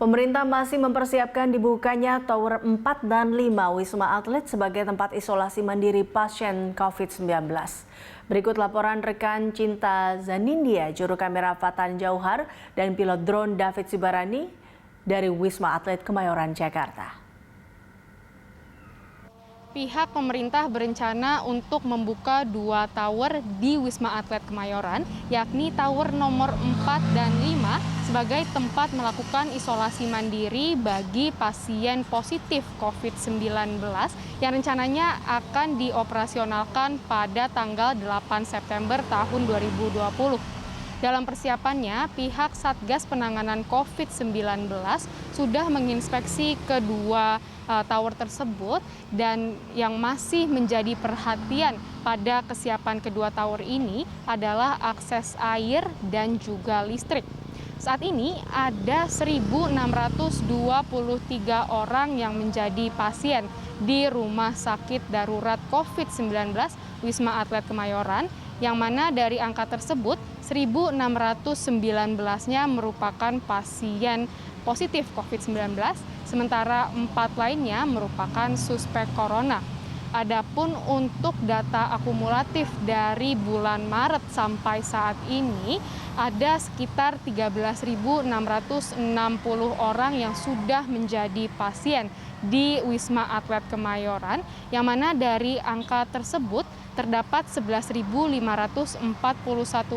Pemerintah masih mempersiapkan dibukanya Tower 4 dan 5 Wisma Atlet sebagai tempat isolasi mandiri pasien COVID-19. Berikut laporan rekan Cinta Zanindia, juru kamera Fatan Jauhar, dan pilot drone David Sibarani dari Wisma Atlet Kemayoran, Jakarta. Pihak pemerintah berencana untuk membuka 2 tower di Wisma Atlet Kemayoran, yakni tower nomor 4 dan 5 sebagai tempat melakukan isolasi mandiri bagi pasien positif COVID-19 yang rencananya akan dioperasionalkan pada tanggal 8 September tahun 2020. Dalam persiapannya, pihak Satgas Penanganan COVID-19 sudah menginspeksi kedua tower tersebut, dan yang masih menjadi perhatian pada kesiapan kedua tower ini adalah akses air dan juga listrik. Saat ini ada 1.623 orang yang menjadi pasien di Rumah Sakit Darurat COVID-19 Wisma Atlet Kemayoran, yang mana dari angka tersebut 1.619-nya merupakan pasien positif COVID-19, sementara 4 lainnya merupakan suspek corona. Adapun untuk data akumulatif dari bulan Maret sampai saat ini, ada sekitar 13.660 orang yang sudah menjadi pasien di Wisma Atlet Kemayoran, yang mana dari angka tersebut terdapat 11.541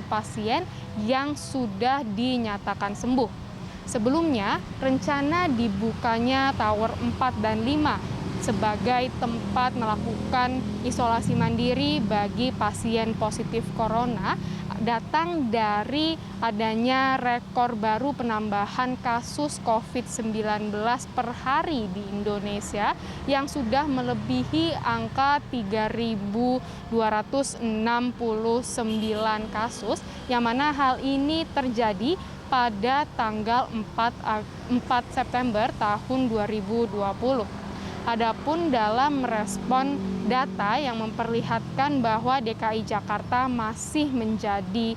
pasien yang sudah dinyatakan sembuh. Sebelumnya, rencana dibukanya Tower 4 dan 5 sebagai tempat melakukan isolasi mandiri bagi pasien positif corona datang dari adanya rekor baru penambahan kasus COVID-19 per hari di Indonesia yang sudah melebihi angka 3.269 kasus, yang mana hal ini terjadi pada tanggal 4 September tahun 2020. Adapun dalam merespon data yang memperlihatkan bahwa DKI Jakarta masih menjadi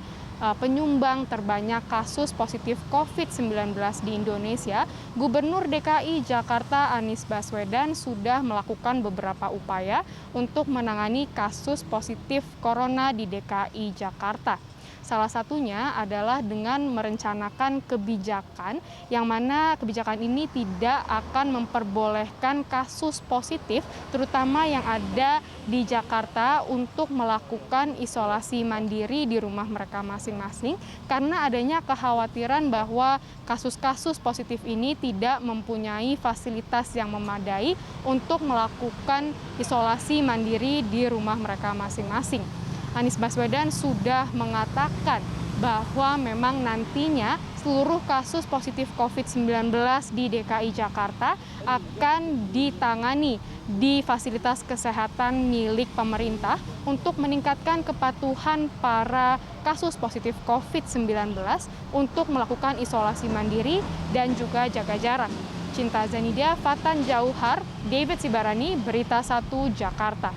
penyumbang terbanyak kasus positif COVID-19 di Indonesia, Gubernur DKI Jakarta Anies Baswedan sudah melakukan beberapa upaya untuk menangani kasus positif corona di DKI Jakarta. Salah satunya adalah dengan merencanakan kebijakan yang mana kebijakan ini tidak akan memperbolehkan kasus positif, terutama yang ada di Jakarta, untuk melakukan isolasi mandiri di rumah mereka masing-masing, karena adanya kekhawatiran bahwa kasus-kasus positif ini tidak mempunyai fasilitas yang memadai untuk melakukan isolasi mandiri di rumah mereka masing-masing. Anies Baswedan sudah mengatakan bahwa memang nantinya seluruh kasus positif COVID-19 di DKI Jakarta akan ditangani di fasilitas kesehatan milik pemerintah untuk meningkatkan kepatuhan para kasus positif COVID-19 untuk melakukan isolasi mandiri dan juga jaga jarak. Cinta Zanindia, Fatan Jauhar, David Sibarani, Berita 1 Jakarta.